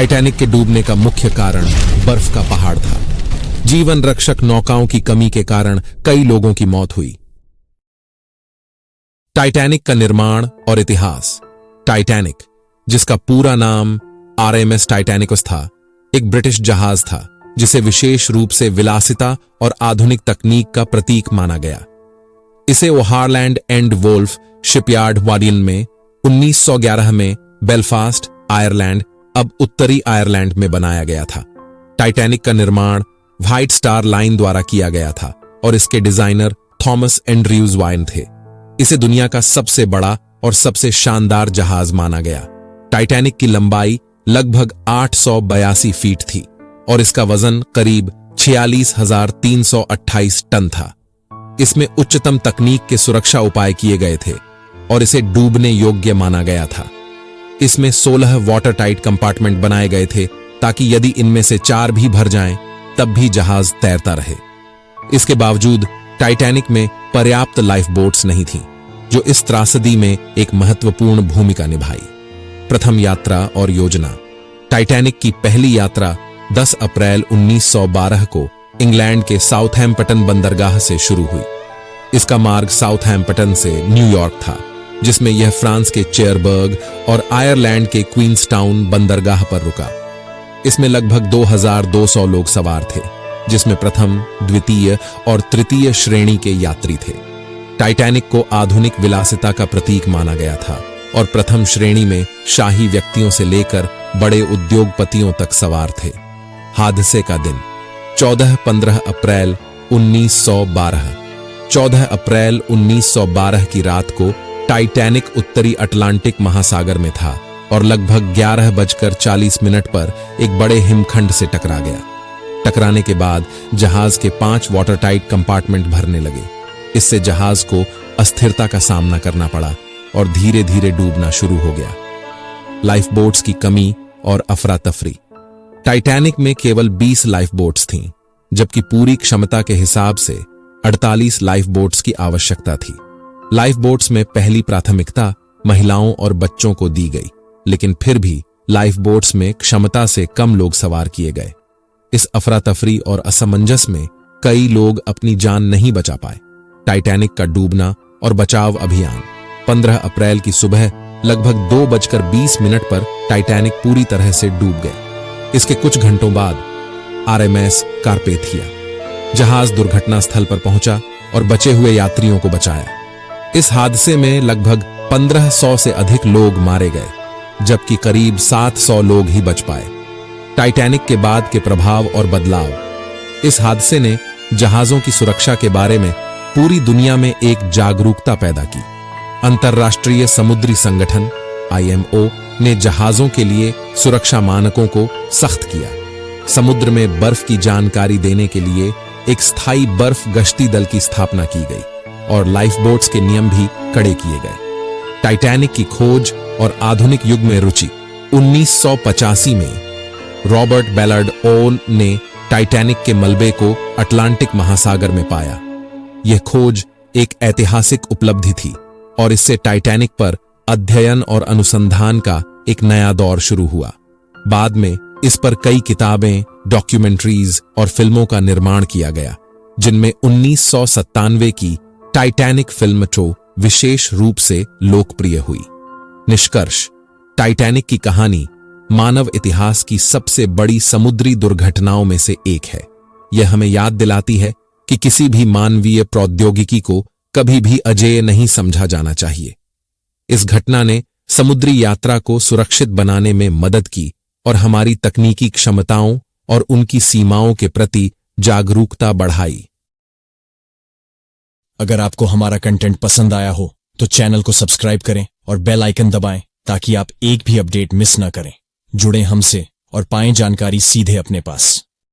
Titanic के डूबने का मुख्य कारण बर्फ का पहाड़ था। जीवन रक्षक नौकाओं की कमी के कारण कई लोगों की मौत हुई। टाइटैनिक का निर्माण और इतिहास। टाइटैनिक, जिसका पूरा नाम RMS टाइटैनिकस था, एक ब्रिटिश जहाज था जिसे विशेष रूप से विलासिता और आधुनिक तकनीक का प्रतीक माना गया। इसे ओहारलैंड एंड वोल्फ शिपयार्ड वाडियन में 1911 में बेलफास्ट, आयरलैंड, अब उत्तरी आयरलैंड में बनाया गया था। टाइटैनिक का निर्माण व्हाइट स्टार लाइन द्वारा किया गया था और इसके डिजाइनर थॉमस एंड्रयूज वाइन थे। इसे दुनिया का सबसे बड़ा और सबसे शानदार जहाज माना गया। टाइटैनिक की लंबाई लगभग 882 फीट थी और इसका वजन करीब 46,328 टन था। इसमें उच्चतम तकनीक के सुरक्षा उपाय किए गए थे और इसे डूबने योग्य माना गया था। इसमें 16 वाटर टाइट कंपार्टमेंट बनाए गए थे ताकि यदि इनमें से 4 भी भर जाएं, तब भी जहाज तैरता रहे। इसके बावजूद टाइटैनिक में पर्याप्त लाइफ बोट्स नहीं थीं, जो इस त्रासदी में एक महत्वपूर्ण भूमिका निभाई। प्रथम यात्रा और योजना। टाइटैनिक की पहली यात्रा 10 अप्रैल 1912 को इंग्लैंड के साउथहैम्पटन बंदरगाह से शुरू हुई। इसका मार्ग साउथहैम्पटन से न्यूयॉर्क था, जिसमें यह फ्रांस के चेयरबर्ग और आयरलैंड के क्वींसटाउन बंदरगाह पर रुका। इसमें लगभग 2200 लोग सवार थे, जिसमें प्रथम, द्वितीय और तृतीय श्रेणी के यात्री थे। टाइटैनिक को आधुनिक विलासिता का प्रतीक माना गया था और प्रथम श्रेणी में शाही व्यक्तियों से लेकर बड़े उद्योगपतियों तक सवार थे। हादसे का दिन 14-15 अप्रैल 1912। 14 अप्रैल 1912 की रात को टाइटैनिक उत्तरी अटलांटिक महासागर में था और लगभग 11:40 पर एक बड़े हिमखंड से टकरा गया। टकराने के बाद जहाज के 5 वाटर टाइट कंपार्टमेंट भरने लगे। इससे जहाज को अस्थिरता का सामना करना पड़ा और धीरे धीरे डूबना शुरू हो गया। लाइफ बोट्स की कमी और अफरा तफरी। टाइटैनिक में केवल 20 लाइफ बोट्स थीं, जबकि पूरी क्षमता के हिसाब से 48 लाइफ बोट्स की आवश्यकता थी। लाइफ बोट्स में पहली प्राथमिकता महिलाओं और बच्चों को दी गई, लेकिन फिर भी लाइफ बोट्स में क्षमता से कम लोग सवार किए गए। इस अफरा तफरी और असमंजस में कई लोग अपनी जान नहीं बचा पाए। टाइटैनिक का डूबना और बचाव अभियान। 15 अप्रैल की सुबह लगभग 2:20 पर टाइटैनिक पूरी तरह से डूब गया। इसके कुछ घंटों बाद RMS कारपेथिया जहाज दुर्घटना स्थल पर पहुंचा और बचे हुए यात्रियों को बचाया। इस हादसे में लगभग 1500 से अधिक लोग मारे गए, जबकि करीब 700 लोग ही बच पाए। टाइटैनिक के बाद के प्रभाव और बदलाव। इस हादसे ने जहाजों की सुरक्षा के बारे में पूरी दुनिया में एक जागरूकता पैदा की। अंतर्राष्ट्रीय समुद्री संगठन IMO ने जहाजों के लिए सुरक्षा मानकों को सख्त किया। समुद्र में बर्फ की जानकारी देने के लिए एक स्थायी बर्फ गश्ती दल की स्थापना की गई और लाइफ बोट्स के नियम भी कड़े किए गए। टाइटैनिक की खोज और आधुनिक युग में रुचि। 1985 में रॉबर्ट बैलार्ड ओन ने टाइटैनिक के मलबे को अटलांटिक महासागर में पाया। यह खोज एक ऐतिहासिक उपलब्धि थी और इससे टाइटैनिक पर अध्ययन और अनुसंधान का एक नया दौर शुरू हुआ। बाद में इस पर कई किताबें, डॉक्यूमेंट्रीज और फिल्मों का निर्माण किया गया, जिनमें 1997 की टाइटैनिक फिल्म तो विशेष रूप से लोकप्रिय हुई। निष्कर्ष। टाइटैनिक की कहानी मानव इतिहास की सबसे बड़ी समुद्री दुर्घटनाओं में से एक है। यह हमें याद दिलाती है कि किसी भी मानवीय प्रौद्योगिकी को कभी भी अजेय नहीं समझा जाना चाहिए। इस घटना ने समुद्री यात्रा को सुरक्षित बनाने में मदद की और हमारी तकनीकी क्षमताओं और उनकी सीमाओं के प्रति जागरूकता बढ़ाई। अगर आपको हमारा कंटेंट पसंद आया हो तो चैनल को सब्सक्राइब करें और बेल आइकन दबाएं ताकि आप एक भी अपडेट मिस न करें। जुड़ें हमसे और पाएं जानकारी सीधे अपने पास।